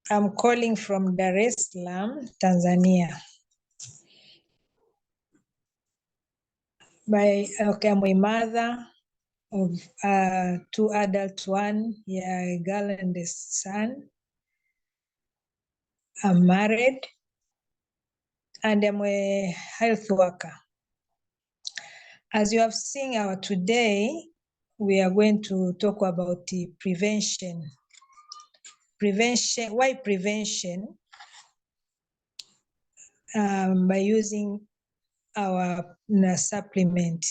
I'm calling from Dar es Salaam, Tanzania. I'm a mother of 2 adults, one, a girl and a son. I'm married and I'm a health worker. As you have seen today, we are going to talk about the prevention. Prevention, why prevention? By using our supplement.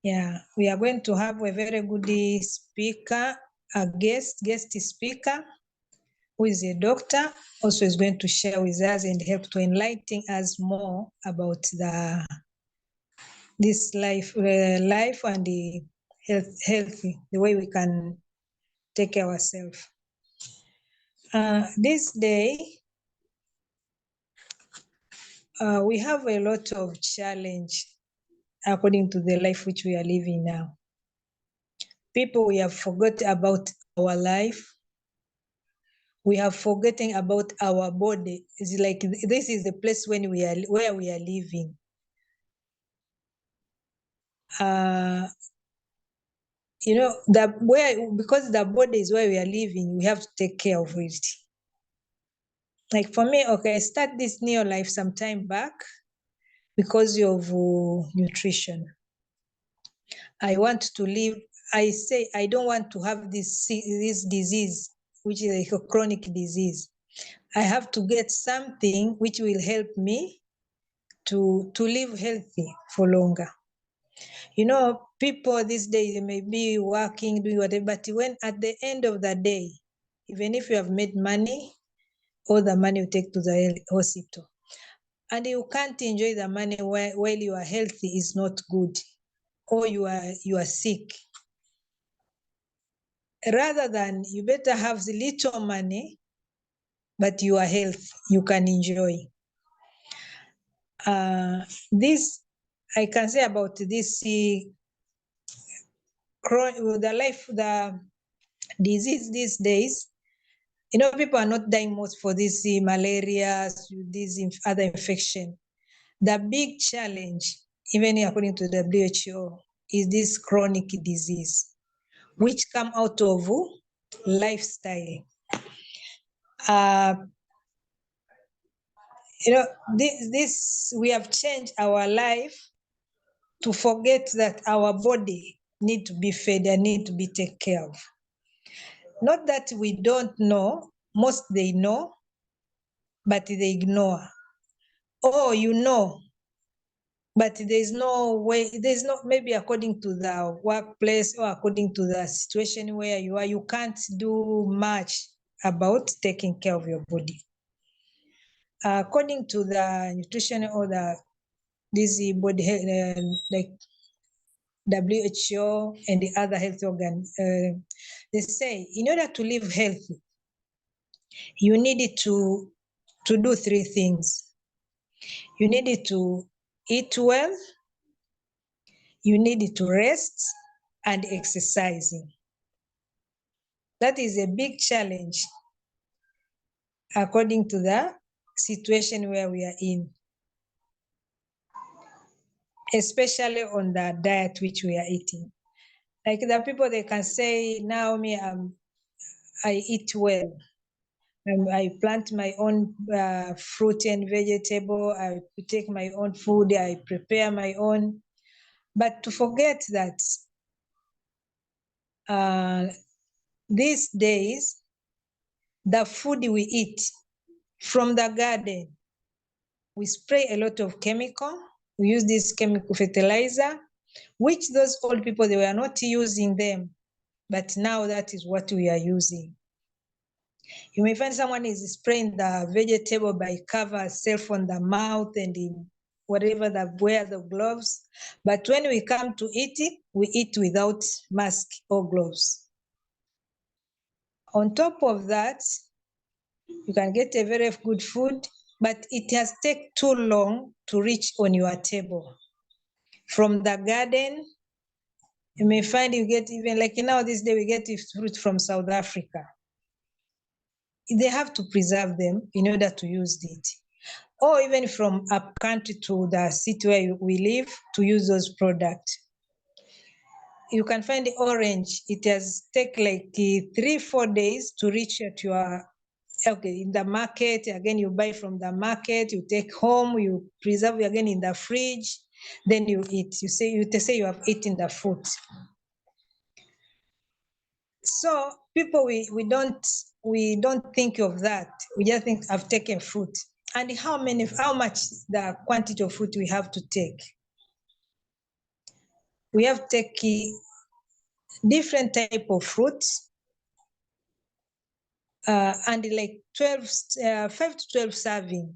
Yeah, we are going to have a very good speaker, a guest speaker, who is a doctor, also is going to share with us and help to enlighten us more about this life and the healthy, the way we can take care of ourselves. This day, we have a lot of challenge according to the life which we are living now. People, we have forgot about our life. We have forgotten about our body. It's like this is the place where we are living. Because the body is where we are living, we have to take care of it. Like for me, okay, I start this Neolife some time back because of nutrition. I want to live. I say I don't want to have this disease, which is like a chronic disease. I have to get something which will help me to live healthy for longer. People these days, they may be working, doing whatever, but when at the end of the day, even if you have made money, all the money you take to the hospital, and you can't enjoy the money while your health is not good, or you are sick. Rather than, you better have the little money, but your health you can enjoy. This I can say about this the disease these days. People are not dying most for this malaria, this other infection. The big challenge, even according to the WHO, is this chronic disease, which come out of lifestyle. This we have changed our life to forget that our body need to be fed and need to be taken care of. Not that we don't know, most they know, but they ignore. Or but there's no way, maybe according to the workplace or according to the situation where you are, you can't do much about taking care of your body. According to the nutrition or this body health, like WHO and the other health organs, they say in order to live healthy, you need to do 3 things. You need to eat well, you need to rest, and exercising. That is a big challenge according to the situation where we are in, especially on the diet which we are eating. Like the people, they can say, now I eat well. I plant my own fruit and vegetable. I take my own food. I prepare my own. But to forget that these days, the food we eat from the garden, we spray a lot of chemical. We use this chemical fertilizer, which those old people, they were not using them. But now that is what we are using. You may find someone is spraying the vegetable by cover self on the mouth and in whatever wear the gloves. But when we come to eat it, we eat without mask or gloves. On top of that, you can get a very good food, but it has taken too long to reach on your table. From the garden, You may find you get even like now this day we get fruit from South Africa. They have to preserve them in order to use it. Or even from up country to the city where we live to use those products. You can find the orange. It has take like 3-4 days to reach at your in the market. Again, you buy from the market, you take home, you preserve again in the fridge, then you eat. You say you have eaten the fruit. So people we don't think of that. We just think I've taken fruit. And how much the quantity of fruit we have to take. We have to take different type of fruits, and like 5 to 12 serving,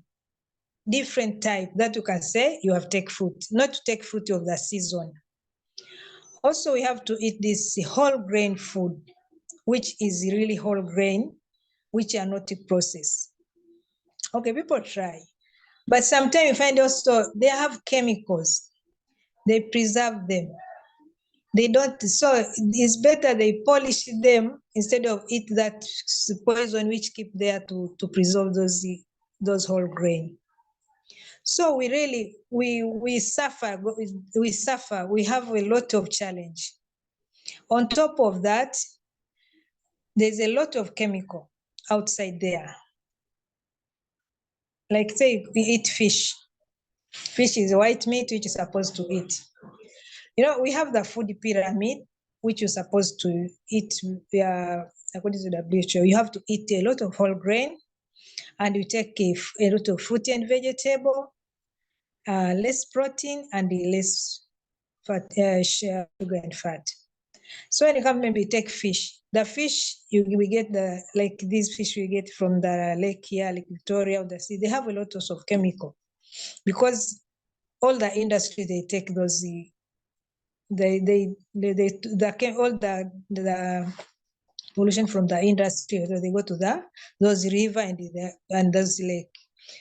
different type that you can say you have take fruit, not to take fruit of the season. Also, we have to eat this whole grain food, which is really whole grain, which are not processed. Okay, people try. But sometimes you find also they have chemicals. They preserve them. They don't, so it's better they polish them instead of eat that poison which keep there to preserve those whole grain. So we really, we suffer, we have a lot of challenge. On top of that, there's a lot of chemical outside there. Like say we eat fish. Fish is white meat which you're supposed to eat. You know, we have the food pyramid, which you're supposed to eat according to the WHO. You have to eat a lot of whole grain, and you take a lot of fruit and vegetable, less protein and less fat, sugar and fat. So when you come, maybe take fish. The fish, we get like these fish we get from the lake here, Lake Victoria, or the sea. They have a lot of chemical because all the industry, they take those, all the pollution from the industry, so they go to those river and those lake.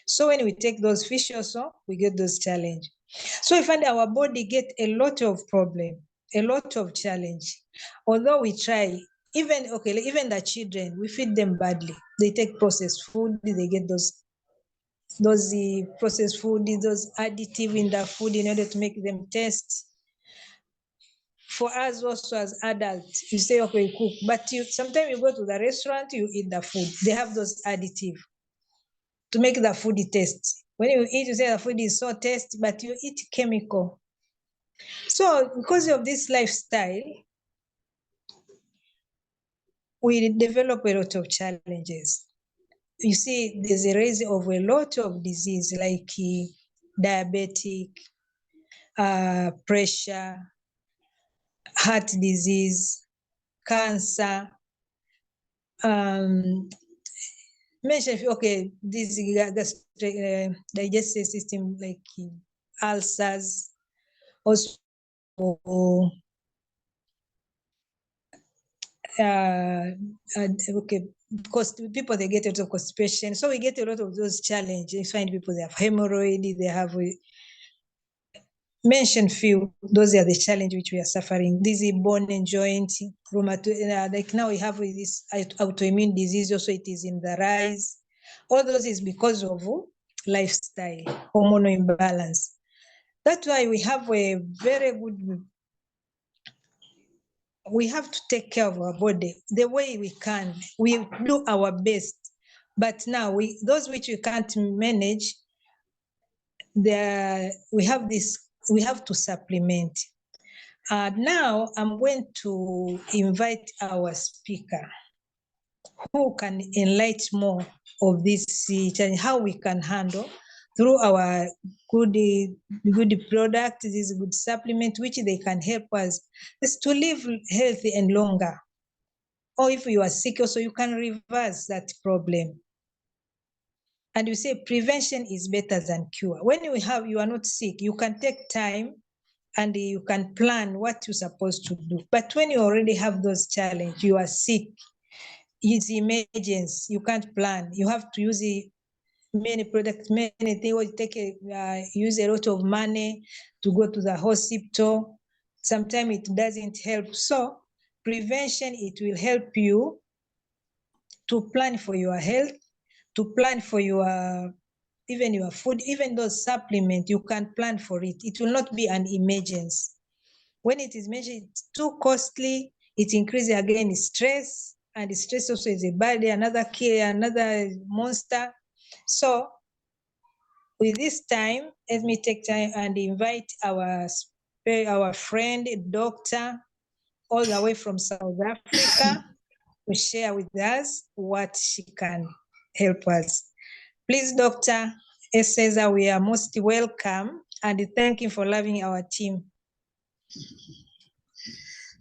So when we take those fish also, we get those challenge. So we find our body get a lot of problem, a lot of challenge. Although we try, even the children, we feed them badly. They take processed food, they get those processed food, those additive in the food in order to make them taste. For us also as adults, you say, okay, cook, but sometimes you go to the restaurant, you eat the food. They have those additive to make the food taste. When you eat, you say the food is so tasty, but you eat chemical. So because of this lifestyle, we develop a lot of challenges. You see, there's a rise of a lot of disease like diabetic, pressure, heart disease, cancer, mention, okay, this digestive system like ulcers, also okay, because people, they get a lot of constipation, so we get a lot of those challenges. You find people, they have hemorrhoid, they have mention few, those are the challenge which we are suffering. This is bone and joint, rheumatoid, like now we have this autoimmune disease also, it is in the rise. All those is because of lifestyle, hormonal imbalance. That's why we have a very good, we have to take care of our body the way we can. We do our best, but now those which we can't manage, we have to supplement. Now I'm going to invite our speaker who can enlighten more of this challenge, how we can handle through our good product, this good supplement, which they can help us is to live healthy and longer. Or if you are sick also, you can reverse that problem. And you say prevention is better than cure. When you are not sick, you can take time and you can plan what you're supposed to do. But when you already have those challenges, you are sick, it's emergency, you can't plan. You have to use many products, many things, use a lot of money to go to the hospital. sometimes it doesn't help. So prevention, it will help you to plan for your health, to plan for your even your food, even those supplements, you can plan for it. It will not be an emergency. When it is mentioned, it's too costly, it increases again stress, and stress also is a bad, another monster. So with this time, let me take time and invite our friend, doctor, all the way from South Africa, to share with us what she can help us. Please, Dr. Eseza, we are most welcome, and thank you for loving our team.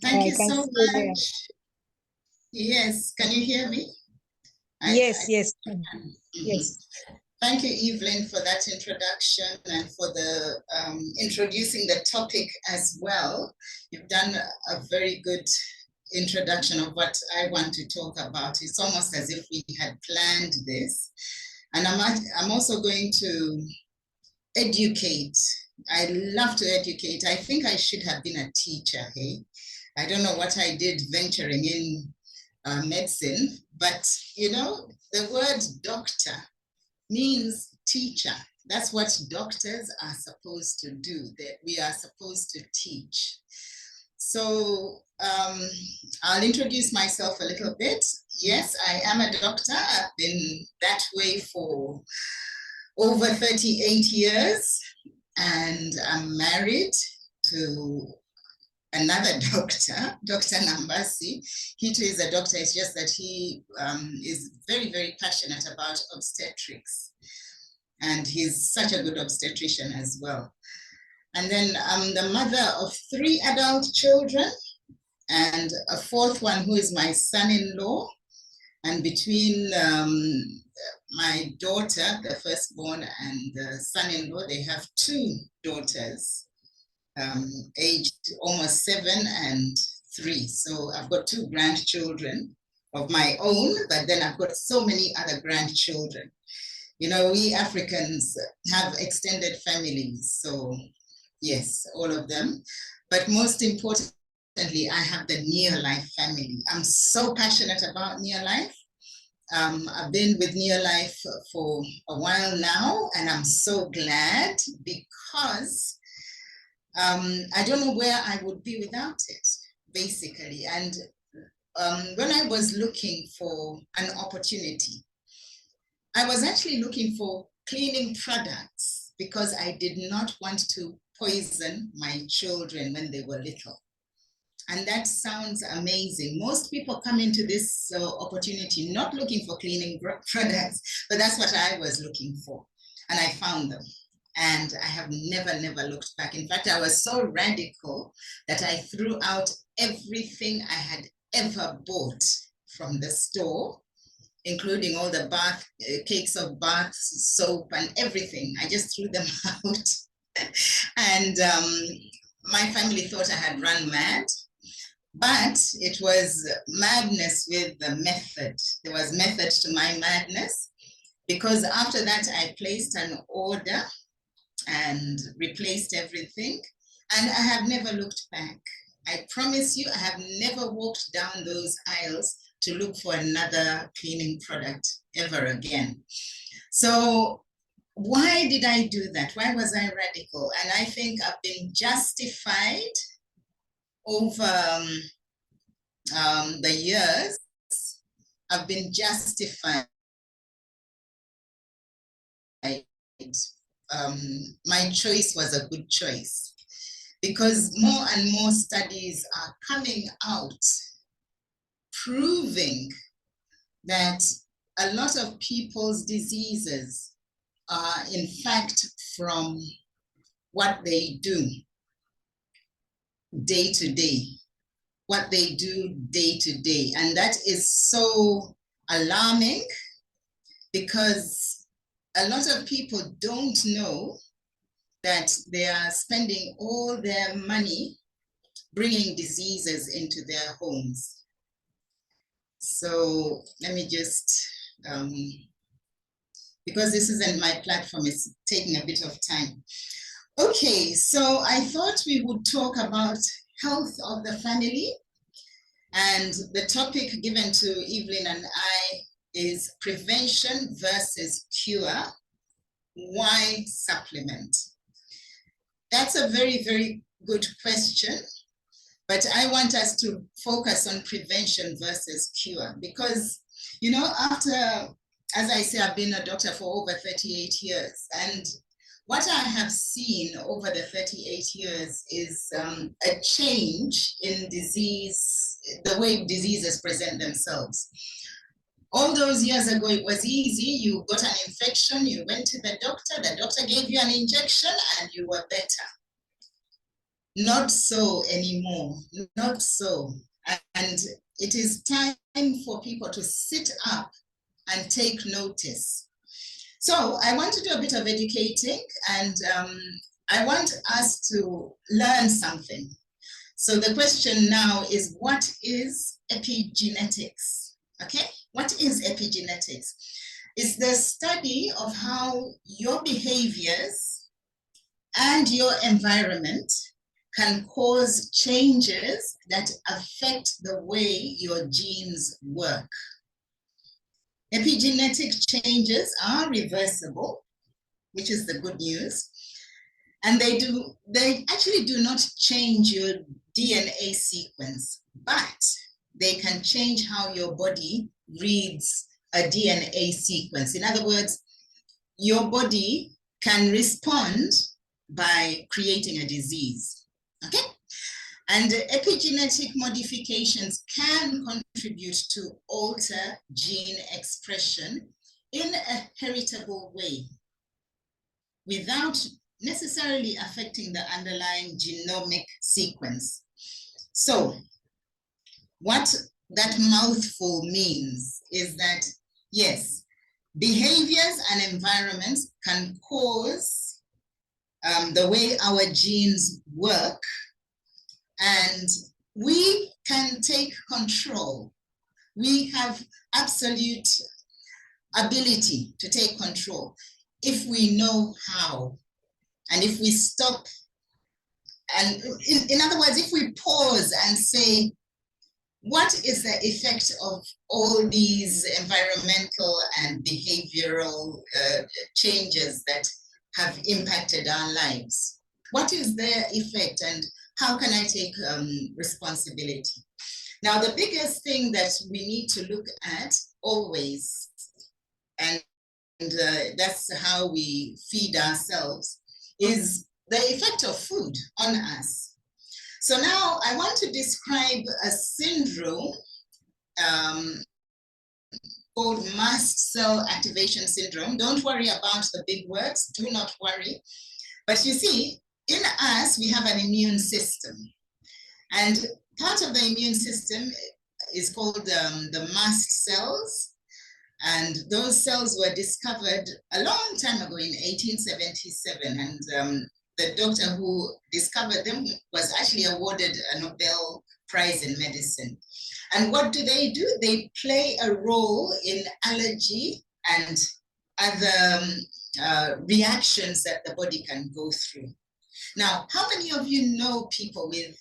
Thank you so much. Yes, can you hear me? Yes. Thank you, Evalyne, for that introduction and for the introducing the topic as well. You've done a very good introduction of what I want to talk about. It's almost as if we had planned this. And I'm also going to educate. I love to educate. I think I should have been a teacher, hey? I don't know what I did venturing in medicine, but you know, the word doctor means teacher. That's what doctors are supposed to do, that we are supposed to teach. So I'll introduce myself a little bit. Yes, I am a doctor. I've been that way for over 38 years, and I'm married to another doctor, Dr. Nambassi. He too is a doctor. It's just that he is very, very passionate about obstetrics. And he's such a good obstetrician as well. And then I'm the mother of 3 adult children and a 4th one who is my son-in-law. And between my daughter, the firstborn, and the son-in-law, they have 2 daughters, aged almost 7 and 3. So I've got 2 grandchildren of my own, but then I've got so many other grandchildren. You know, we Africans have extended families, so yes, all of them. But most importantly, I have the Neolife family. I'm so passionate about Neolife. I've been with Neolife for a while now, and I'm so glad because I don't know where I would be without it, basically. And when I was looking for an opportunity, I was actually looking for cleaning products because I did not want to poison my children when they were little. And that sounds amazing. Most people come into this opportunity not looking for cleaning products, but that's what I was looking for. And I found them. And I have never looked back. In fact, I was so radical that I threw out everything I had ever bought from the store, including all the bath, cakes of bath soap and everything. I just threw them out. And my family thought I had run mad, but it was madness with the method. There was method to my madness, because after that I placed an order and replaced everything, and I have never looked back. I promise you, I have never walked down those aisles to look for another cleaning product ever again. So why did I do that? Why was I radical? And I think I've been justified over the years. I've been justified. My choice was a good choice, because more and more studies are coming out proving that a lot of people's diseases are in fact from what they do day to day, what they do day to day. And that is so alarming, because a lot of people don't know that they are spending all their money bringing diseases into their homes. So let me just, because this isn't my platform, it's taking a bit of time. Okay, so I thought we would talk about health of the family. And the topic given to Evalyne and I is prevention versus cure. Why supplement? That's a very, very good question. But I want us to focus on prevention versus cure because, you know, after, as I say, I've been a doctor for over 38 years. And what I have seen over the 38 years is a change in disease, the way diseases present themselves. All those years ago, it was easy. You got an infection, you went to the doctor gave you an injection, and you were better. Not so anymore, not so. And it is time for people to sit up and take notice. So I want to do a bit of educating, and I want us to learn something. So the question now is, what is epigenetics? Okay, what is epigenetics? It's the study of how your behaviors and your environment can cause changes that affect the way your genes work. Epigenetic changes are reversible, which is the good news. And they actually do not change your DNA sequence, but they can change how your body reads a DNA sequence. In other words, your body can respond by creating a disease. Okay? And epigenetic modifications can contribute to alter gene expression in a heritable way without necessarily affecting the underlying genomic sequence. So what that mouthful means is that, yes, behaviors and environments can cause the way our genes work, and we can take control. We have absolute ability to take control if we know how, and if we stop, and in other words, if we pause and say, what is the effect of all these environmental and behavioral changes that have impacted our lives? What is their effect, and how can I take responsibility? Now, the biggest thing that we need to look at always, and that's how we feed ourselves, is the effect of food on us. So now I want to describe a syndrome called mast cell activation syndrome. Don't worry about the big words, do not worry. But you see, in us, we have an immune system. And part of the immune system is called the mast cells. And those cells were discovered a long time ago in 1877. And the doctor who discovered them was actually awarded a Nobel Prize in medicine. And what do? They play a role in allergy and other reactions that the body can go through. Now, how many of you know people with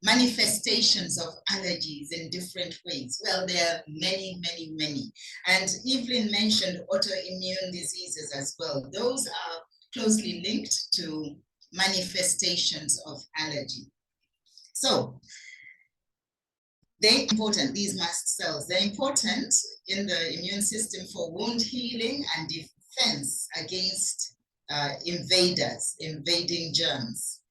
manifestations of allergies in different ways? Well, there are many, many, many. And Evalyne mentioned autoimmune diseases as well. Those are closely linked to manifestations of allergy. So they're important, these mast cells. They're important in the immune system for wound healing and defense against invading germs.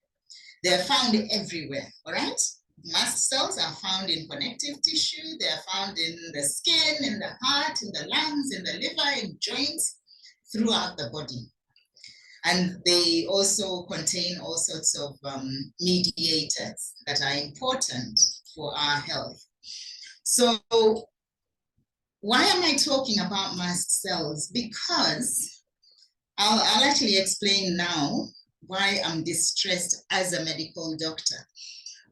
They're found everywhere, all right? Mast cells are found in connective tissue. They're found in the skin, in the heart, in the lungs, in the liver, in joints, throughout the body. And they also contain all sorts of mediators that are important for our health. So why am I talking about mast cells? Because I'll actually explain now why I'm distressed as a medical doctor.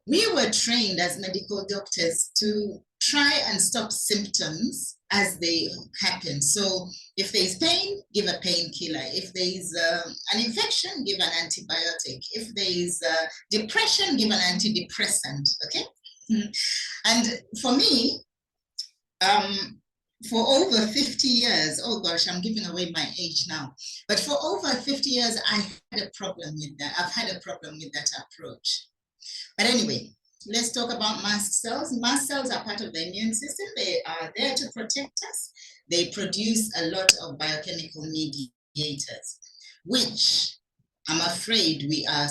We were trained as medical doctors to try and stop symptoms as they happen. So if there's pain, give a painkiller. If there's an infection, give an antibiotic. If there's depression, give an antidepressant, okay? And for me, for over 50 years, oh gosh, I'm giving away my age now, but for over 50 years, I had a problem with that. I've had a problem with that approach. But anyway, let's talk about mast cells. Mast cells are part of the immune system. They are there to protect us. They produce a lot of biochemical mediators, which I'm afraid we are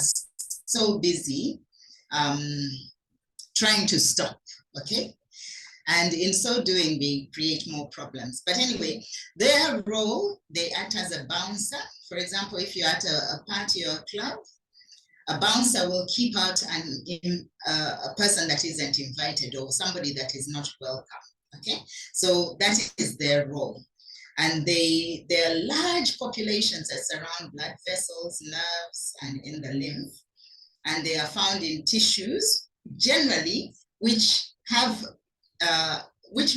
so busy trying to stop, okay? And in so doing, we create more problems. But anyway, their role, they act as a bouncer. For example, if you're at a party or a club, a bouncer will keep out a person that isn't invited or somebody that is not welcome, okay? So that is their role. And there are large populations that surround blood vessels, nerves, and in the lymph. And they are found in tissues, generally, which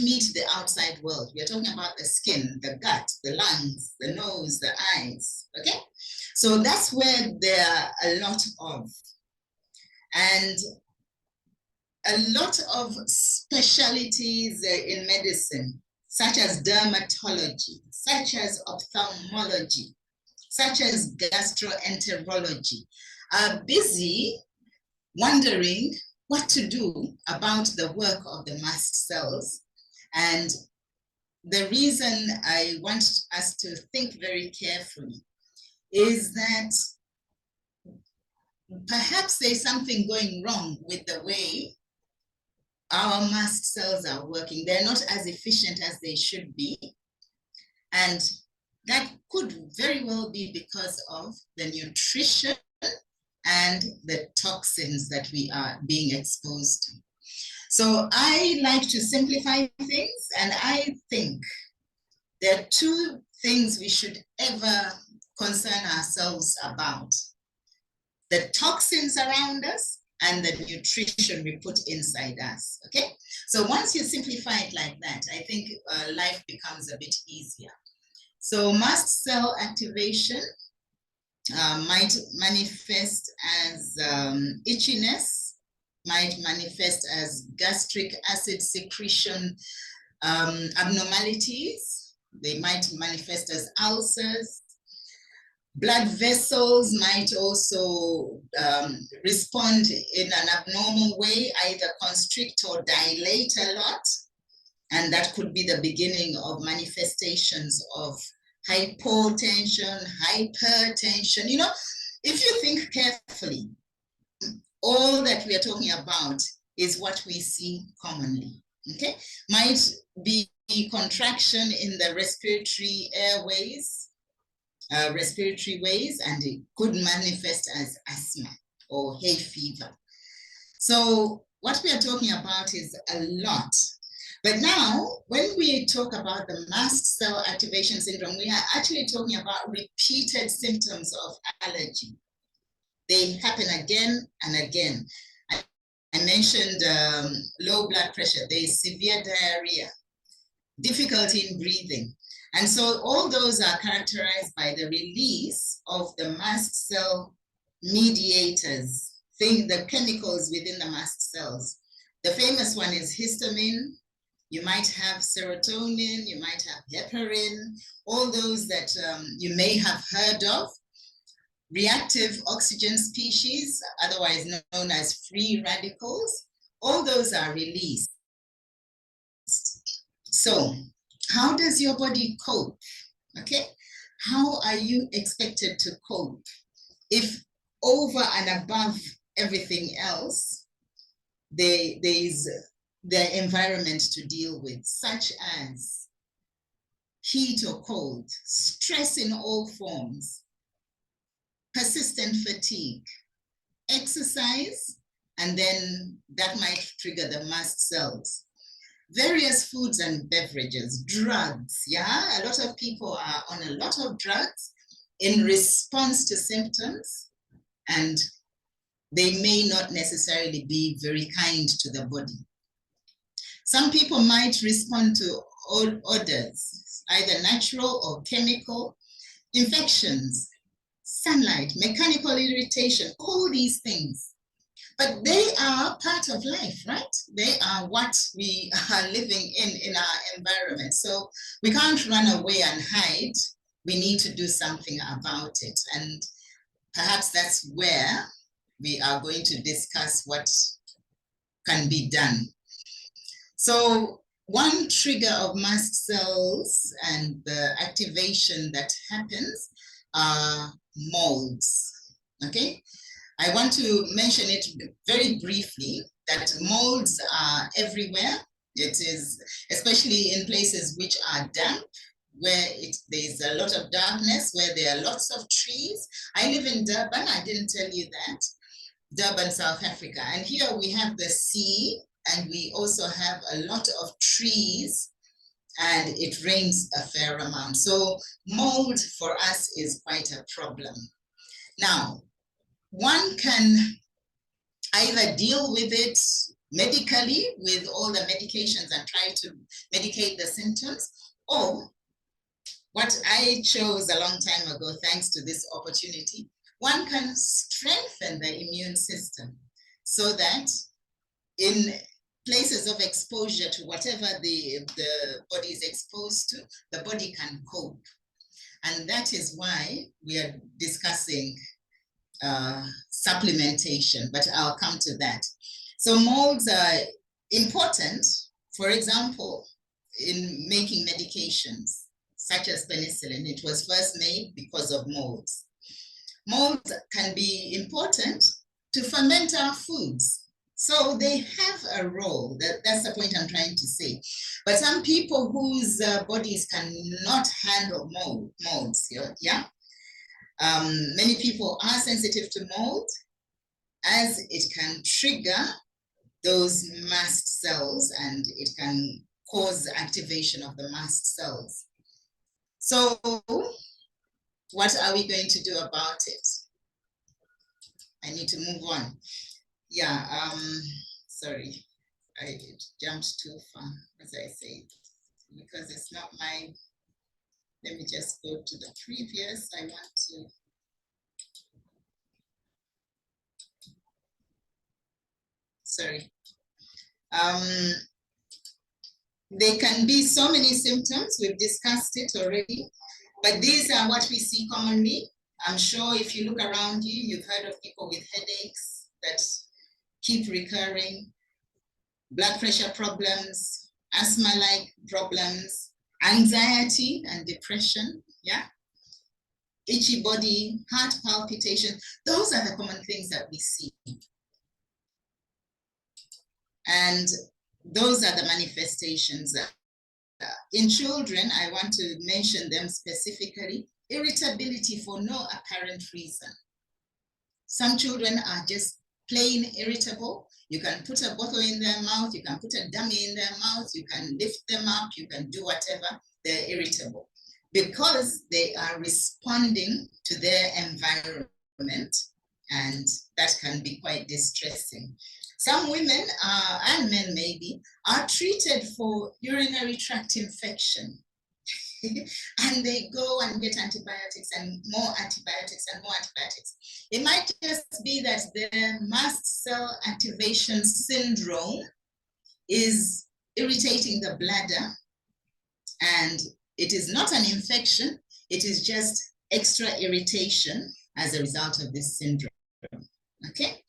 meet the outside world. We're talking about the skin, the gut, the lungs, the nose, the eyes, okay? So that's where there are a lot of. And a lot of specialties in medicine, such as dermatology, such as ophthalmology, such as gastroenterology, are busy wondering what to do about the work of the mast cells. And the reason I want us to think very carefully is that perhaps there's something going wrong with the way our mast cells are working. They're not as efficient as they should be. And that could very well be because of the nutrition and the toxins that we are being exposed to. So I like to simplify things, and I think there are two things we should ever concern ourselves about: the toxins around us and the nutrition we put inside us, okay? So once you simplify it like that, I think life becomes a bit easier. So mast cell activation might manifest as itchiness, might manifest as gastric acid secretion abnormalities. They might manifest as ulcers. Blood vessels might also respond in an abnormal way, either constrict or dilate a lot. And that could be the beginning of manifestations of hypotension, hypertension. You know, if you think carefully, all that we are talking about is what we see commonly, okay? Might be contraction in the respiratory airways, respiratory ways, and it could manifest as asthma or hay fever. So what we are talking about is a lot. But now, when we talk about the mast cell activation syndrome, we are actually talking about repeated symptoms of allergy. They happen again and again. I mentioned low blood pressure. There is severe diarrhea, difficulty in breathing. And so all those are characterized by the release of the mast cell mediators, the chemicals within the mast cells. The famous one is histamine. You might have serotonin, you might have heparin, all those that you may have heard of. Reactive oxygen species, otherwise known as free radicals, all those are released. So, how does your body cope? Okay, how are you expected to cope if over and above everything else, there is the environment to deal with, such as heat or cold, stress in all forms, persistent fatigue, exercise, and then that might trigger the mast cells. Various foods and beverages, drugs, yeah? A lot of people are on a lot of drugs in response to symptoms, and they may not necessarily be very kind to the body. Some people might respond to odors, either natural or chemical, infections, sunlight, mechanical irritation, all these things. But they are part of life, right? They are what we are living in our environment. So we can't run away and hide. We need to do something about it. And perhaps that's where we are going to discuss what can be done. So one trigger of mast cells and the activation that happens are molds, okay? I want to mention it very briefly, that molds are everywhere. It is, especially in places which are damp, where there's a lot of darkness, where there are lots of trees. I live in Durban, I didn't tell you that. Durban, South Africa. And here we have the sea, and we also have a lot of trees, and it rains a fair amount. So mold for us is quite a problem. Now, one can either deal with it medically with all the medications and try to medicate the symptoms, or what I chose a long time ago, thanks to this opportunity, one can strengthen the immune system so that in places of exposure to whatever the body is exposed to, the body can cope. And that is why we are discussing supplementation, but I'll come to that. So molds are important, for example, in making medications, such as penicillin. It was first made because of molds. Molds can be important to ferment our foods. So they have a role. That's the point I'm trying to say. But some people whose bodies cannot handle molds, yeah? Many people are sensitive to mold, as it can trigger those mast cells and it can cause activation of the mast cells. So what are we going to do about it? I need to move on. Yeah, sorry, I jumped too far, as I said, because it's not my, let me just go to the previous. I want to, sorry. There can be so many symptoms. We've discussed it already, but these are what we see commonly. I'm sure if you look around you, you've heard of people with headaches that keep recurring, blood pressure problems, asthma-like problems, anxiety and depression, yeah? Itchy body, heart palpitation. Those are the common things that we see. And those are the manifestations. In children, I want to mention them specifically. Irritability for no apparent reason. Some children are just plain irritable. You can put a bottle in their mouth, you can put a dummy in their mouth, you can lift them up, you can do whatever. They're irritable because they are responding to their environment, and that can be quite distressing. Some women and men maybe are treated for urinary tract infection. And they go and get antibiotics and more antibiotics and more antibiotics. It might just be that the mast cell activation syndrome is irritating the bladder, and it is not an infection, it is just extra irritation as a result of this syndrome. Okay?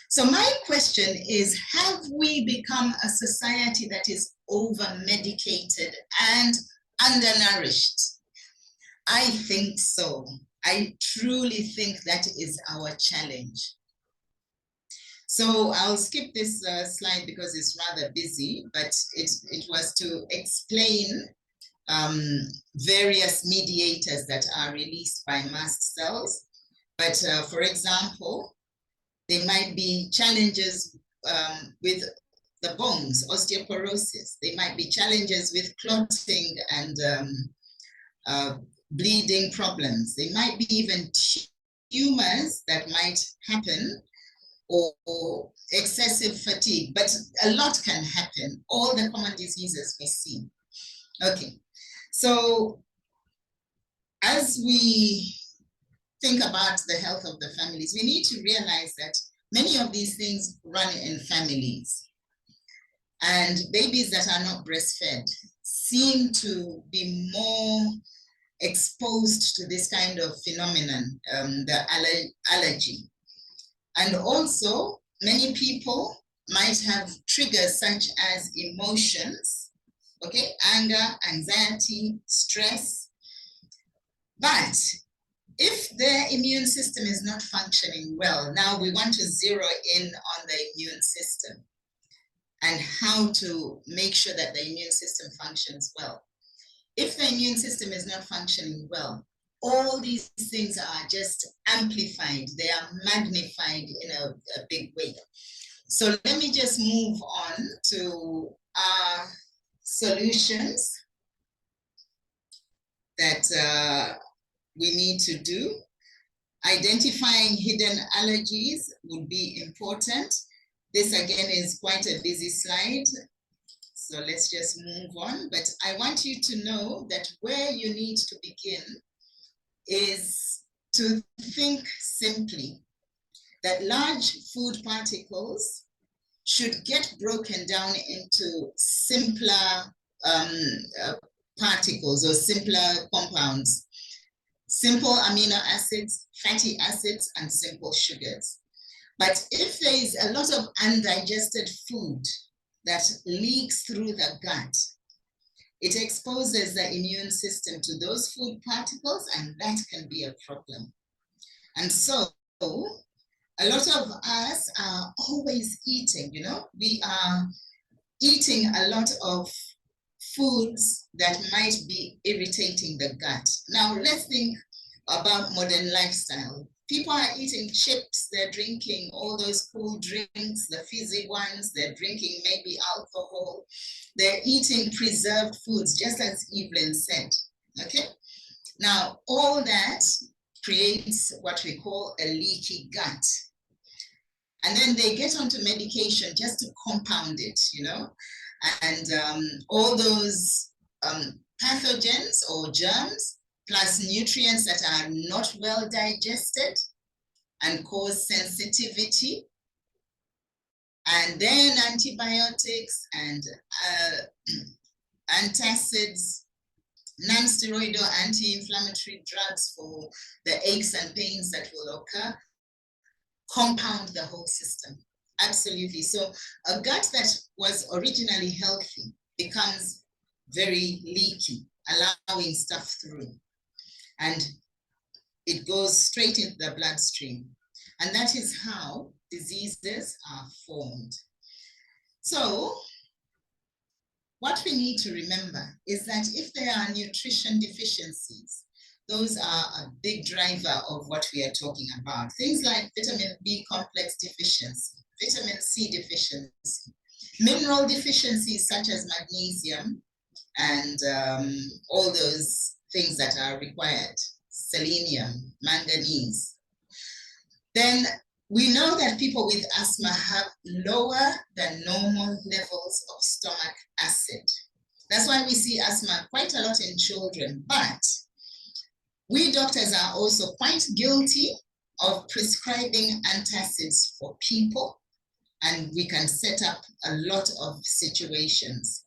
So my question is, have we become a society that is over-medicated and undernourished? I think so. I truly think that is our challenge. So I'll skip this slide because it's rather busy, but it was to explain various mediators that are released by mast cells. But for example, there might be challenges with the bones, osteoporosis. There might be challenges with clotting and bleeding problems. There might be even tumors that might happen or excessive fatigue, but a lot can happen. All the common diseases we see. Okay, so as we think about the health of the families, we need to realize that many of these things run in families. And babies that are not breastfed seem to be more exposed to this kind of phenomenon, the allergy. And also, many people might have triggers such as emotions, okay, anger, anxiety, stress. But if their immune system is not functioning well, now we want to zero in on the immune system and how to make sure that the immune system functions well. If the immune system is not functioning well, all these things are just amplified. They are magnified in a big way. So let me just move on to our solutions that we need to do. Identifying hidden allergies would be important. This again is quite a busy slide, so let's just move on. But I want you to know that where you need to begin is to think simply that large food particles should get broken down into simpler particles or simpler compounds, simple amino acids, fatty acids, and simple sugars. But if there is a lot of undigested food that leaks through the gut, it exposes the immune system to those food particles, and that can be a problem. And so a lot of us are always eating, you know, we are eating a lot of foods that might be irritating the gut. Now let's think about modern lifestyle. People are eating chips, they're drinking all those cool drinks, the fizzy ones, they're drinking maybe alcohol, they're eating preserved foods, just as Evalyne said, okay? Now, all that creates what we call a leaky gut. And then they get onto medication just to compound it, you know? And all those pathogens or germs, plus nutrients that are not well digested and cause sensitivity, and then antibiotics and antacids, non-steroidal anti-inflammatory drugs for the aches and pains that will occur, compound the whole system. Absolutely. So a gut that was originally healthy becomes very leaky, allowing stuff through. And it goes straight into the bloodstream. And that is how diseases are formed. So what we need to remember is that if there are nutrition deficiencies, those are a big driver of what we are talking about. Things like vitamin B complex deficiency, vitamin C deficiency, mineral deficiencies such as magnesium, and all those things that are required, selenium, manganese. Then we know that people with asthma have lower than normal levels of stomach acid. That's why we see asthma quite a lot in children, but we doctors are also quite guilty of prescribing antacids for people, and we can set up a lot of situations.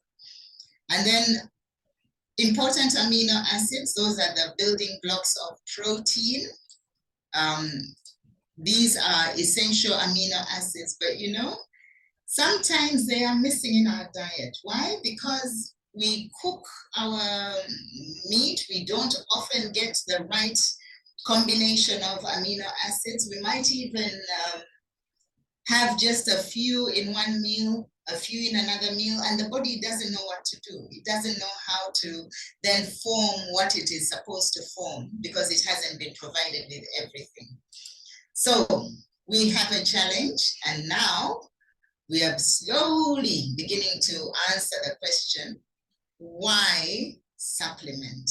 And then important amino acids, those are the building blocks of protein. These are essential amino acids, but you know, sometimes they are missing in our diet. Why? Because we cook our meat, we don't often get the right combination of amino acids. We might even have just a few in one meal, a few in another meal, and the body doesn't know what to do. It doesn't know how to then form what it is supposed to form because it hasn't been provided with everything. So we have a challenge, and now we are slowly beginning to answer the question, why supplement?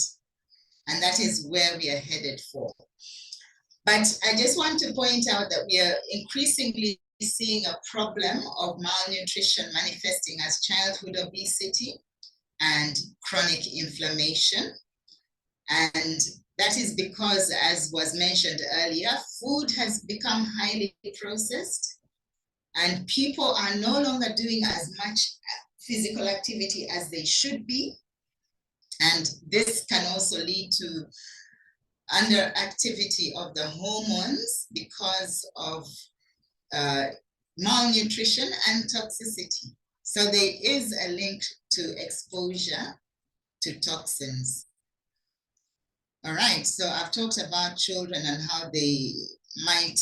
And that is where we are headed for. But I just want to point out that we are increasingly seeing a problem of malnutrition manifesting as childhood obesity and chronic inflammation. And that is because, as was mentioned earlier, food has become highly processed and people are no longer doing as much physical activity as they should be. And this can also lead to underactivity of the hormones because of malnutrition and toxicity. So there is a link to exposure to toxins. All right, so I've talked about children and how they might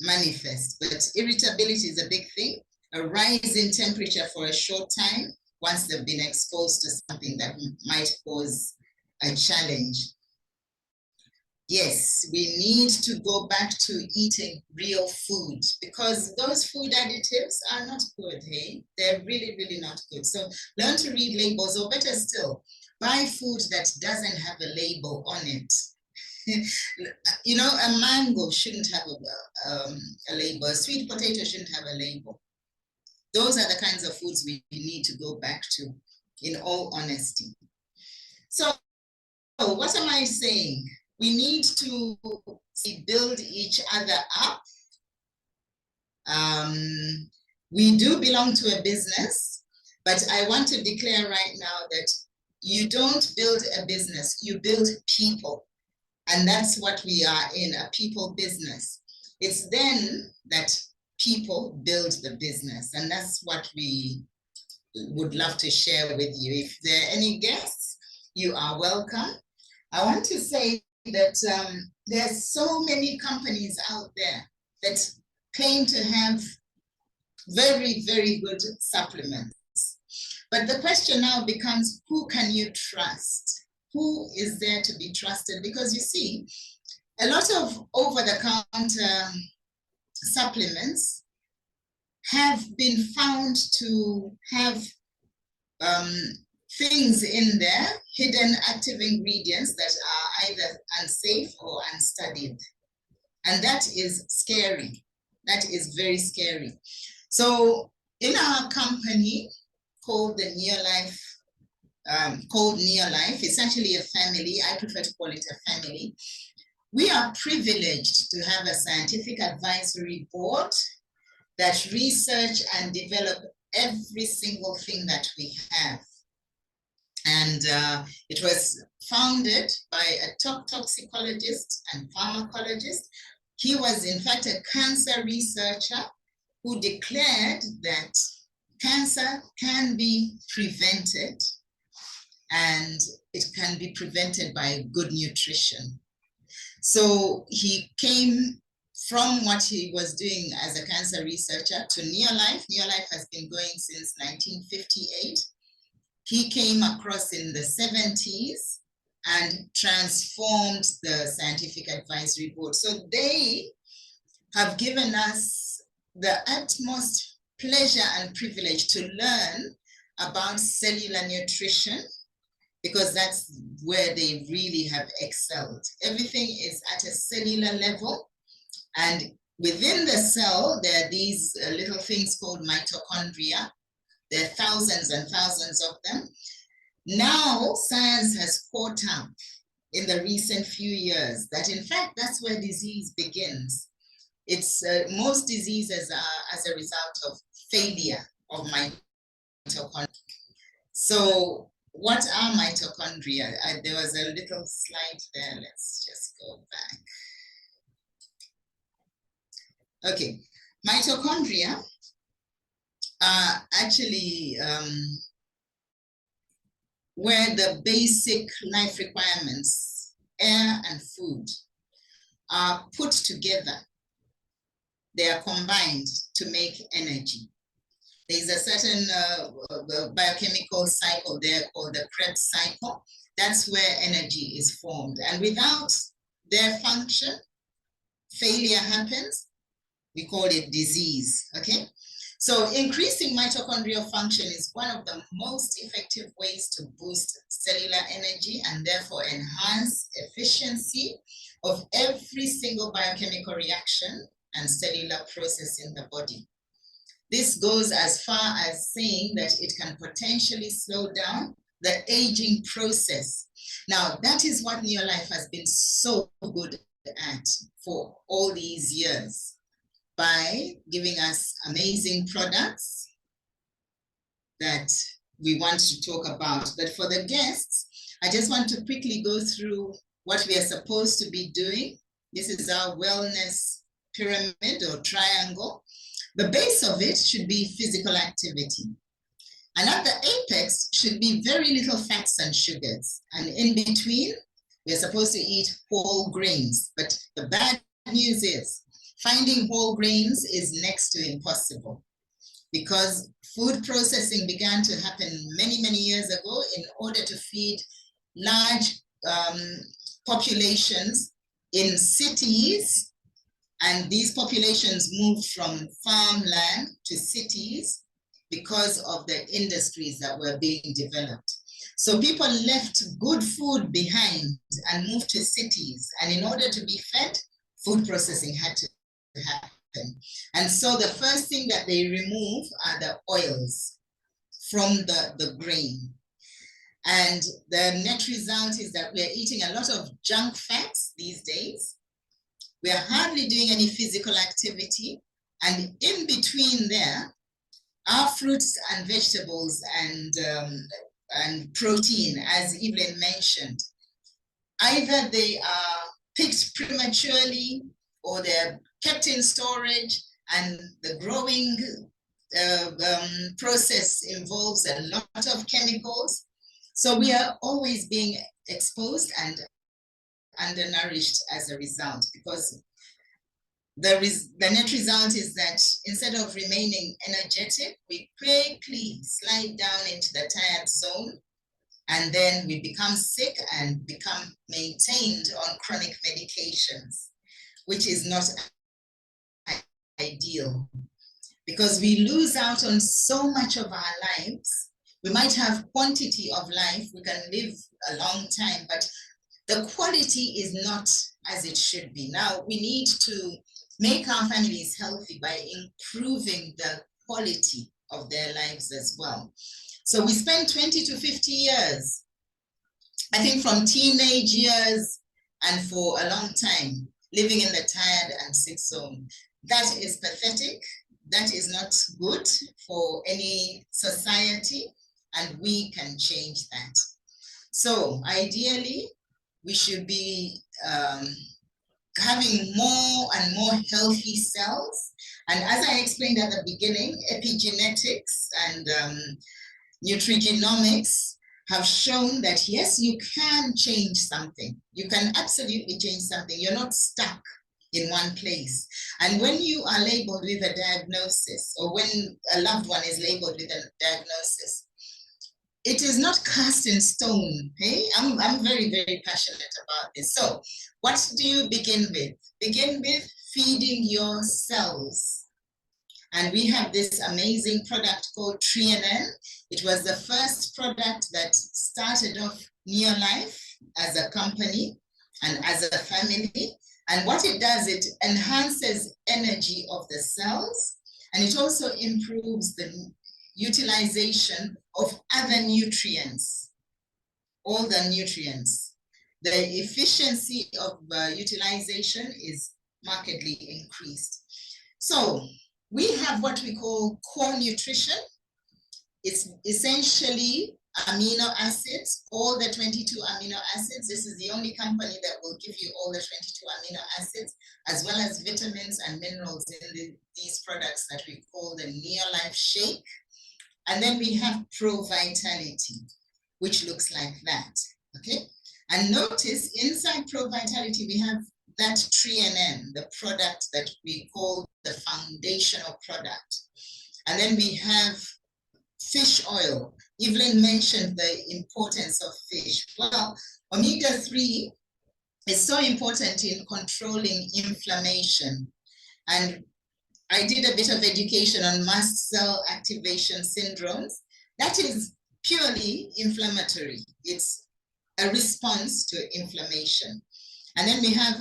manifest, but irritability is a big thing. A rise in temperature for a short time once they've been exposed to something that might cause a challenge. Yes, we need to go back to eating real food because those food additives are not good, hey? They're really, really not good. So learn to read labels, or better still, buy food that doesn't have a label on it. You know, a mango shouldn't have a label. A sweet potato shouldn't have a label. Those are the kinds of foods we need to go back to, in all honesty. So what am I saying? We need to build each other up. We do belong to a business, but I want to declare right now that you don't build a business, you build people. And that's what we are in, a people business. It's then that people build the business. And that's what we would love to share with you. If there are any guests, you are welcome. I want to say that there's so many companies out there that claim to have very, very good supplements. But the question now becomes, who can you trust? Who is there to be trusted? Because you see, a lot of over-the-counter supplements have been found to have things in there, hidden active ingredients that are either unsafe or unstudied. And that is scary. That is very scary. So in our company called the Neolife, essentially a family, I prefer to call it a family. We are privileged to have a scientific advisory board that research and develop every single thing that we have. And it was founded by a top toxicologist and pharmacologist. He was in fact a cancer researcher who declared that cancer can be prevented, and it can be prevented by good nutrition. So he came from what he was doing as a cancer researcher to Neolife. Neolife has been going since 1958. He came across in the 70s and transformed the scientific advisory board. So they have given us the utmost pleasure and privilege to learn about cellular nutrition, because that's where they really have excelled. Everything is at a cellular level, and within the cell, there are these little things called mitochondria. There are thousands and thousands of them. Now, science has caught up in the recent few years that in fact, that's where disease begins. It's most diseases are as a result of failure of mitochondria. So what are mitochondria? There was a little slide there. Let's just go back. Okay, mitochondria are actually where the basic life requirements, air and food, are put together. They are combined to make energy. There's a certain biochemical cycle there called the Krebs cycle. That's where energy is formed. And without their function, failure happens. We call it disease, okay? So increasing mitochondrial function is one of the most effective ways to boost cellular energy and therefore enhance efficiency of every single biochemical reaction and cellular process in the body. This goes as far as saying that it can potentially slow down the aging process. Now, that is what Neolife has been so good at for all these years, by giving us amazing products that we want to talk about. But for the guests, I just want to quickly go through what we are supposed to be doing. This is our wellness pyramid or triangle. The base of it should be physical activity. And at the apex should be very little fats and sugars. And in between, we're supposed to eat whole grains. But the bad news is finding whole grains is next to impossible, because food processing began to happen many, many years ago in order to feed large populations in cities. And these populations moved from farmland to cities because of the industries that were being developed. So people left good food behind and moved to cities. And in order to be fed, food processing had to happen. And so the first thing that they remove are the oils from the grain. And the net result is that we're eating a lot of junk fats these days. We are hardly doing any physical activity. And in between there are fruits and vegetables and protein, as Evalyne mentioned. Either they are picked prematurely or they're kept in storage, and the growing process involves a lot of chemicals. So we are always being exposed and undernourished as a result, because the net result is that instead of remaining energetic, we quickly slide down into the tired zone, and then we become sick and become maintained on chronic medications, which is not ideal, because we lose out on so much of our lives. We might have quantity of life, we can live a long time, but the quality is not as it should be. Now, we need to make our families healthy by improving the quality of their lives as well. So we spend 20 to 50 years, I think from teenage years and for a long time, living in the tired and sick zone. That is pathetic. That is not good for any society, and we can change that. So ideally, we should be having more and more healthy cells. And as I explained at the beginning, epigenetics and nutrigenomics have shown that yes, you can change something. You can absolutely change something. You're not stuck in one place. And when you are labeled with a diagnosis, or when a loved one is labeled with a diagnosis, it is not cast in stone. Hey? I'm very, very passionate about this. So what do you begin with? Begin with feeding your cells. And we have this amazing product called TreeNN. It was the first product that started off Neolife as a company and as a family. And what it does, it enhances energy of the cells, and it also improves the utilization of other nutrients, all the nutrients. The efficiency of utilization is markedly increased. So we have what we call core nutrition. It's essentially amino acids, all the 22 amino acids. This is the only company that will give you all the 22 amino acids, as well as vitamins and minerals in these products that we call the Neolife Shake. And then we have Pro Vitality, which looks like that, okay? And notice inside Pro Vitality, we have that TreeNN, the product that we call the foundational product. And then we have fish oil. Evalyne mentioned the importance of fish. Well, omega-3 is so important in controlling inflammation. And I did a bit of education on mast cell activation syndromes. That is purely inflammatory. It's a response to inflammation. And then we have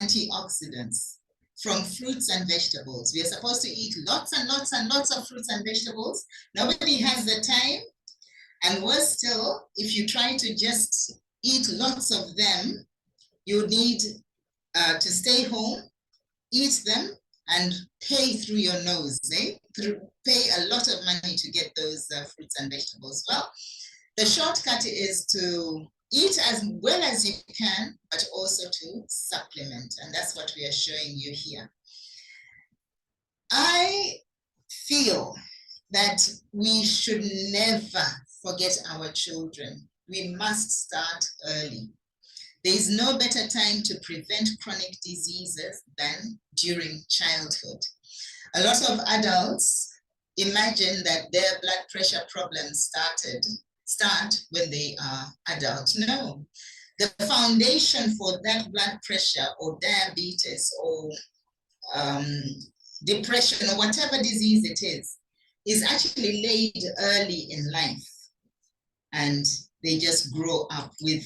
antioxidants. from fruits and vegetables. We are supposed to eat lots and lots and lots of fruits and vegetables. Nobody has the time. And worse still, if you try to just eat lots of them, you need to stay home, eat them, and pay through your nose, pay a lot of money to get those fruits and vegetables. Well, the shortcut is to eat as well as you can, but also to supplement. And that's what we are showing you here. I feel that we should never forget our children. We must start early. There is no better time to prevent chronic diseases than during childhood. A lot of adults imagine that their blood pressure problems start when they are adult. No, the foundation for that blood pressure or diabetes or depression or whatever disease it is actually laid early in life, and they just grow up with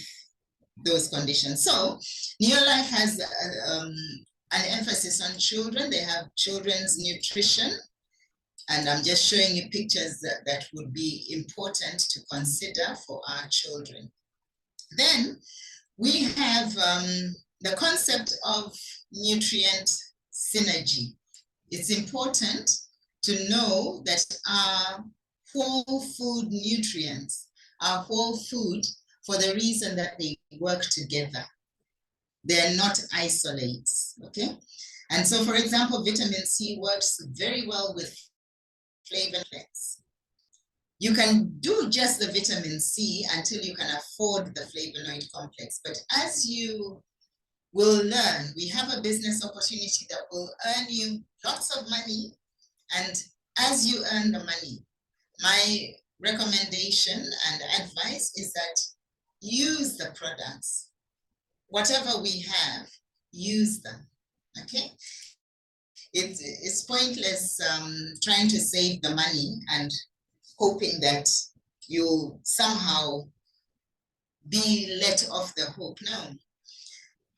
those conditions. So Neolife has an emphasis on children. They have children's nutrition, and I'm just showing you pictures that would be important to consider for our children. Then we have the concept of nutrient synergy. It's important to know that our whole food nutrients are whole food for the reason that they work together. They're not isolates, okay? And so, for example, vitamin C works very well with flavonoids. You can do just the vitamin C until you can afford the flavonoid complex. But as you will learn, we have a business opportunity that will earn you lots of money. And as you earn the money, my recommendation and advice is that use the products. Whatever we have, use them, okay? It's pointless trying to save the money and hoping that you'll somehow be let off the hook. No.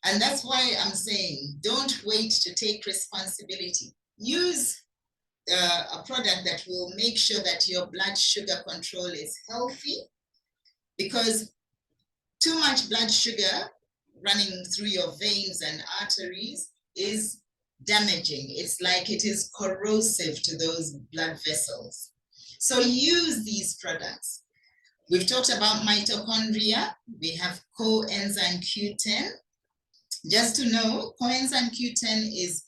And that's why I'm saying, don't wait to take responsibility. Use a product that will make sure that your blood sugar control is healthy, because too much blood sugar running through your veins and arteries is damaging. It's like it is corrosive to those blood vessels. So use these products. We've talked about mitochondria. We have coenzyme Q10. Just to know, coenzyme Q10 is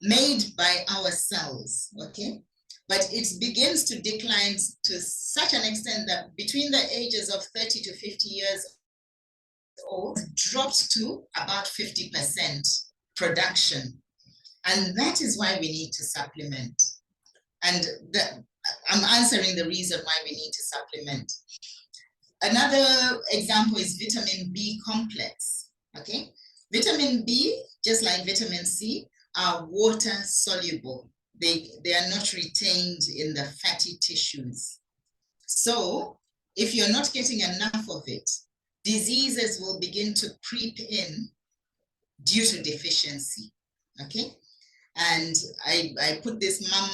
made by our cells, okay? But it begins to decline to such an extent that between the ages of 30 to 50 years old, drops to about 50% production. And that is why we need to supplement. And I'm answering the reason why we need to supplement. Another example is vitamin B complex, okay? Vitamin B, just like vitamin C, are water soluble. They are not retained in the fatty tissues. So if you're not getting enough of it, diseases will begin to creep in due to deficiency, okay? And I put this mom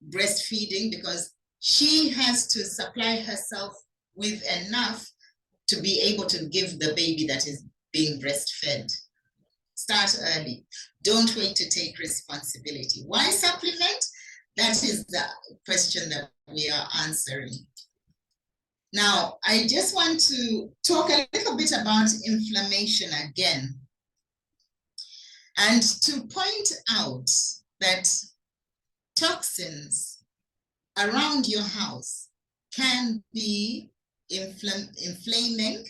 breastfeeding because she has to supply herself with enough to be able to give the baby that is being breastfed. Start early. Don't wait to take responsibility. Why supplement? That is the question that we are answering. Now, I just want to talk a little bit about inflammation again, and to point out that toxins around your house can be inflaming,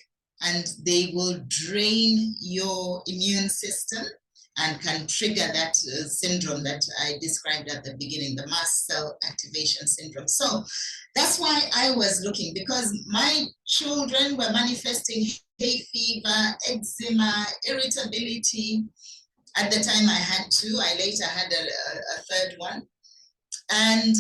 and they will drain your immune system and can trigger that syndrome that I described at the beginning, the mast cell activation syndrome. So that's why I was looking, because my children were manifesting hay fever, eczema, irritability. At the time I had two, I later had a third one. And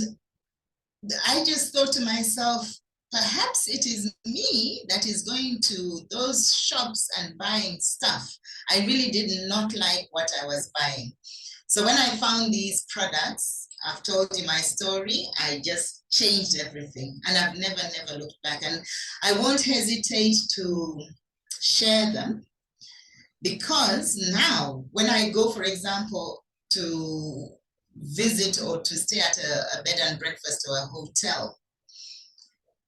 I just thought to myself, perhaps it is me that is going to those shops and buying stuff. I really did not like what I was buying. So when I found these products, I've told you my story, I just changed everything, and I've never looked back. And I won't hesitate to share them, because now when I go, for example, to visit or to stay at a bed and breakfast or a hotel,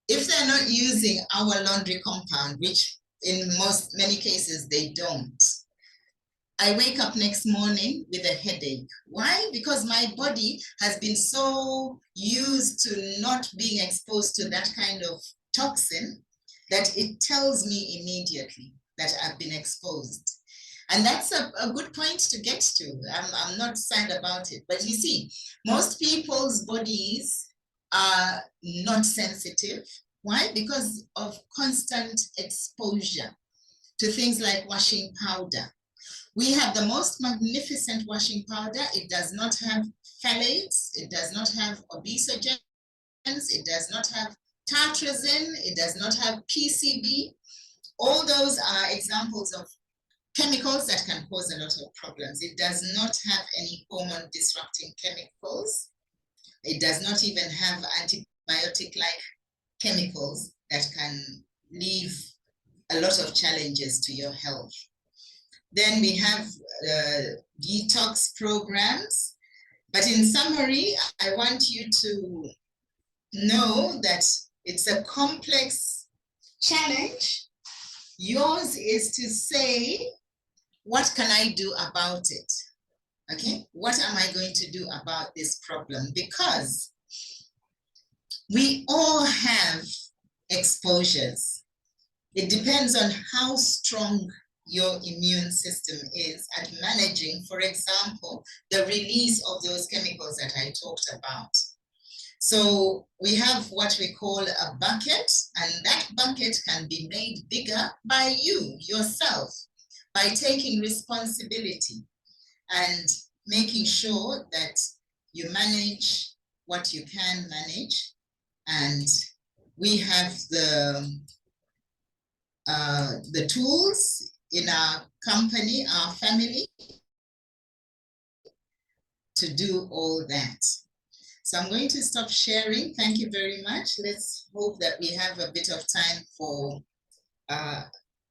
if they're not using our laundry compound, which in many cases they don't, I wake up next morning with a headache. Why? Because my body has been so used to not being exposed to that kind of toxin that it tells me immediately that I've been exposed. And that's a good point to get to. I'm not sad about it. But you see, most people's bodies are not sensitive. Why? Because of constant exposure to things like washing powder. We have the most magnificent washing powder. It does not have phthalates. It does not have obesogens. It does not have tartrazine. It does not have PCB. All those are examples of chemicals that can cause a lot of problems. It does not have any hormone disrupting chemicals. It does not even have antibiotic-like chemicals that can leave a lot of challenges to your health. Then we have detox programs. But in summary, I want you to know that it's a complex challenge. Yours is to say, what can I do about it? Okay, what am I going to do about this problem? Because we all have exposures. It depends on how strong your immune system is at managing, for example, the release of those chemicals that I talked about. So we have what we call a bucket, and that bucket can be made bigger by you, yourself, by taking responsibility and making sure that you manage what you can manage. And we have the tools in our company, our family, to do all that. So I'm going to stop sharing. Thank you very much. Let's hope that we have a bit of time for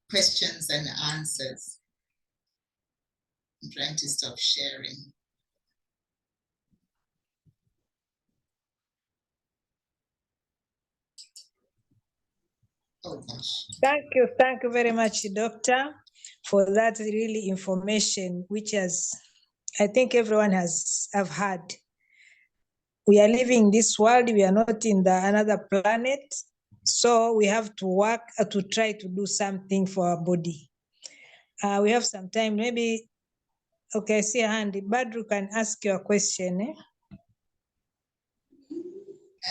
questions and answers. I'm trying to stop sharing. Oh gosh. Thank you very much, Doctor, for that really information, which I think everyone have had. We are living in this world, we are not in another planet, so we have to work to try to do something for our body. We have some time, maybe, okay, I see a hand. Badru can ask your question.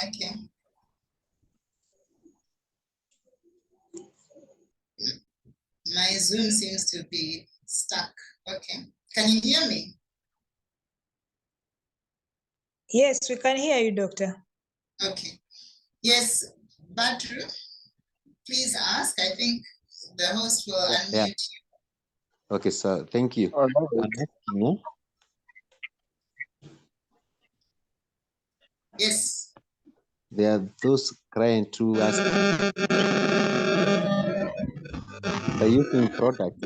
Okay. My Zoom seems to be stuck. Okay. Can you hear me? Yes, we can hear you, Doctor. Okay. Yes, Badru, please ask. I think the host will unmute you. Okay, so thank you. Yes. There are those crying to us by using product.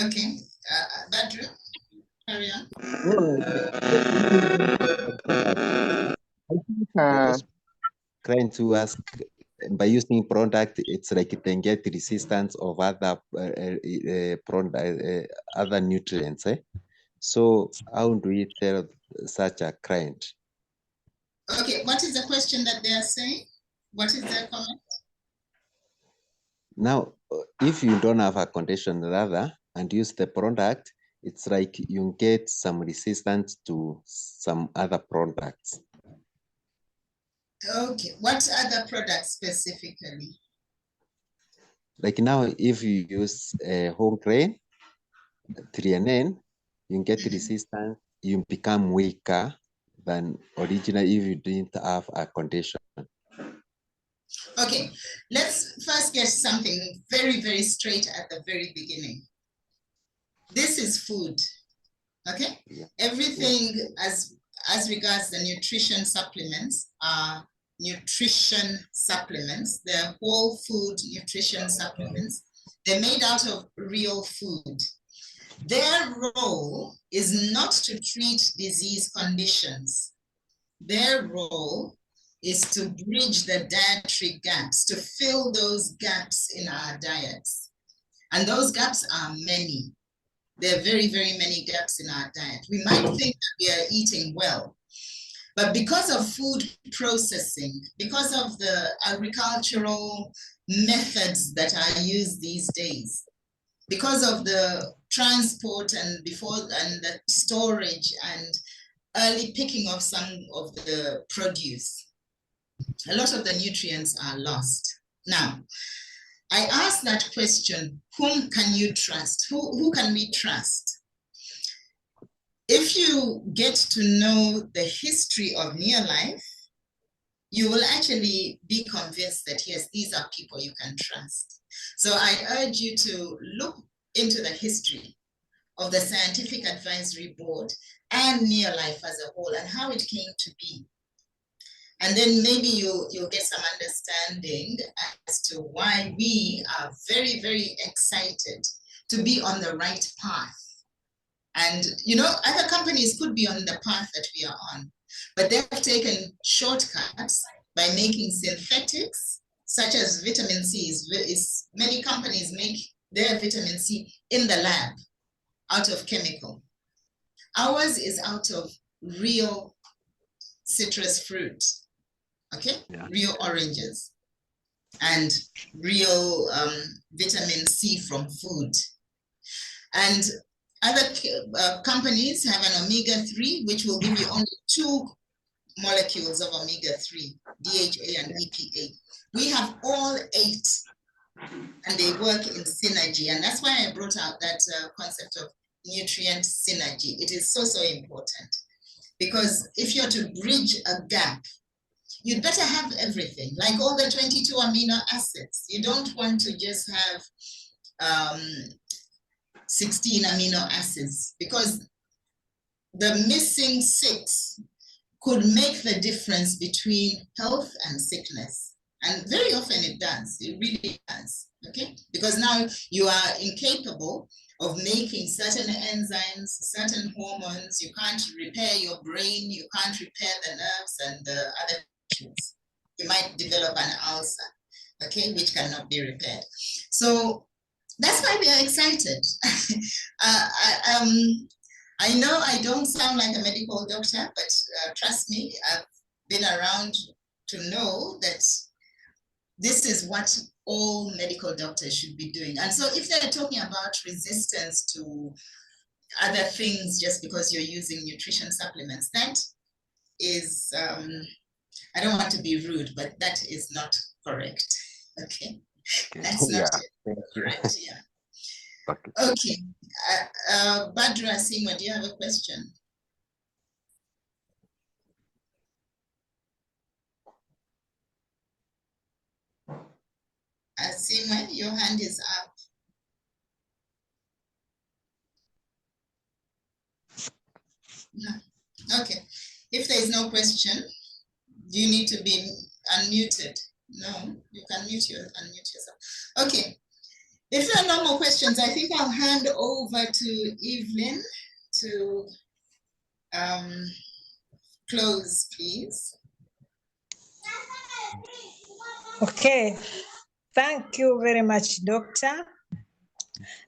Okay. Badru, carry on. Trying to ask by using product, it's like it can get resistance of other other nutrients. So how do we tell such a client? Okay, what is the question that they are saying? What is their comment? Now, if you don't have a condition rather and use the product, it's like you get some resistance to some other products. Okay, what other products specifically? Like now, if you use whole grain, 3NN, you get resistance, you become weaker than original if you didn't have a condition. Okay, let's first get something very, very straight at the very beginning. This is food, okay? Yeah. Everything as regards the nutrition supplements are nutrition supplements. They're whole food nutrition supplements. They're made out of real food. Their role is not to treat disease conditions. Their role is to bridge the dietary gaps, to fill those gaps in our diets. And those gaps are many. There are very, very many gaps in our diet. We might think that we are eating well, but because of food processing, because of the agricultural methods that are used these days, because of the transport and the storage and early picking of some of the produce, a lot of the nutrients are lost. Now, I asked that question, whom can you trust? Who can we trust? If you get to know the history of Neolife, you will actually be convinced that, yes, these are people you can trust. So I urge you to look into the history of the Scientific Advisory Board and Neolife as a whole and how it came to be. And then maybe you'll get some understanding as to why we are very, very excited to be on the right path. And, you know, other companies could be on the path that we are on, but they have taken shortcuts by making synthetics, such as vitamin C. Many companies make their vitamin C in the lab out of chemical. Ours is out of real citrus fruit, okay? Yeah. Real oranges and real vitamin C from food. And other companies have an omega-3, which will give you only 2 molecules of omega-3, DHA and EPA. We have all 8, and they work in synergy. And that's why I brought out that concept of nutrient synergy. It is so, so important. Because if you're to bridge a gap, you'd better have everything, like all the 22 amino acids. You don't want to just have 16 amino acids, because the missing 6 could make the difference between health and sickness. And very often it does, it really does, okay? Because now you are incapable of making certain enzymes, certain hormones. You can't repair your brain, you can't repair the nerves and the other tissues. You might develop an ulcer, okay, which cannot be repaired. So that's why we are excited. I know I don't sound like a medical doctor, but trust me, I've been around to know that this is what all medical doctors should be doing. And so if they're talking about resistance to other things just because you're using nutrition supplements, that is, I don't want to be rude, but that is not correct, okay? That's not correct, yeah. Okay, Badra Singwa, do you have a question? Singwa, your hand is up. No. Okay, if there is no question, do you need to be unmuted? No, you can unmute yourself. Okay, if there are no more questions, I think I'll hand over to Evalyne to close, please. Okay, thank you very much, Doctor.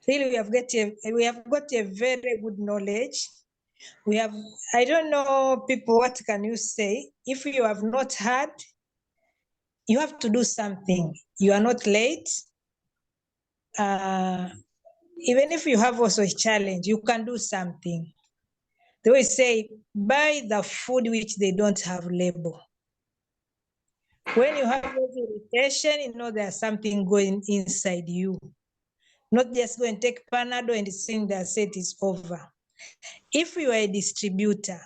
Really, we have got a very good knowledge. We have, I don't know, people, what can you say? If you have not heard, you have to do something. You are not late. Even if you have also a challenge, you can do something. They will say, buy the food which they don't have label. When you have irritation, you know there's something going inside you. Not just go and take Panadol and think that set is over. If you are a distributor,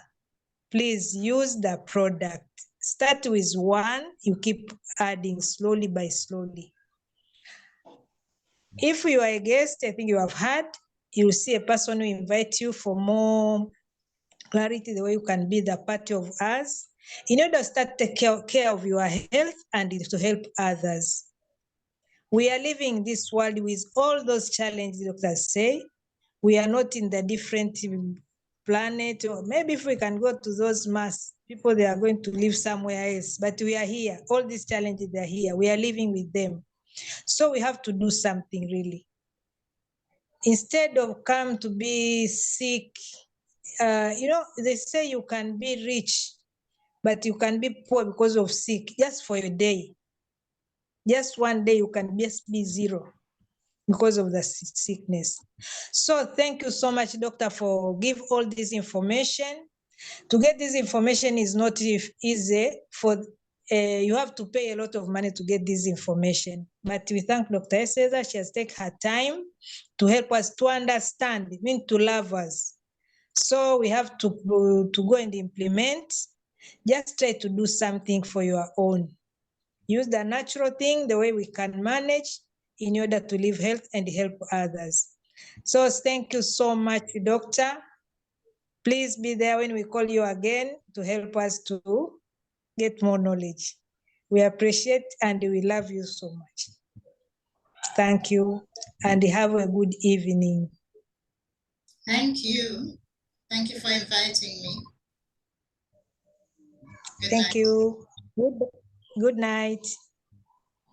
please use the product. Start with one, you keep adding slowly by slowly. If you are a guest, I think you have heard, you'll see a person who invite you for more clarity, the way you can be the party of us, in order to start take care of your health and to help others. We are living in this world with all those challenges, doctors say. We are not in the different planet, or maybe if we can go to those Mars, people, they are going to live somewhere else, but we are here. All these challenges, they are here. We are living with them. So we have to do something really. Instead of come to be sick, they say you can be rich, but you can be poor because of sick, just for a day. Just one day you can just be zero because of the sickness. So thank you so much, doctor, for give all this information. To get this information is not easy. You have to pay a lot of money to get this information. But we thank Dr. Eseza. She has taken her time to help us to understand, it means to love us. So we have to go and implement. Just try to do something for your own. Use the natural thing, the way we can manage, in order to live health and help others. So thank you so much, doctor. Please be there when we call you again to help us to get more knowledge. We appreciate and we love you so much. Thank you and have a good evening. Thank you. Thank you for inviting me. Good Thank night. you. Good night.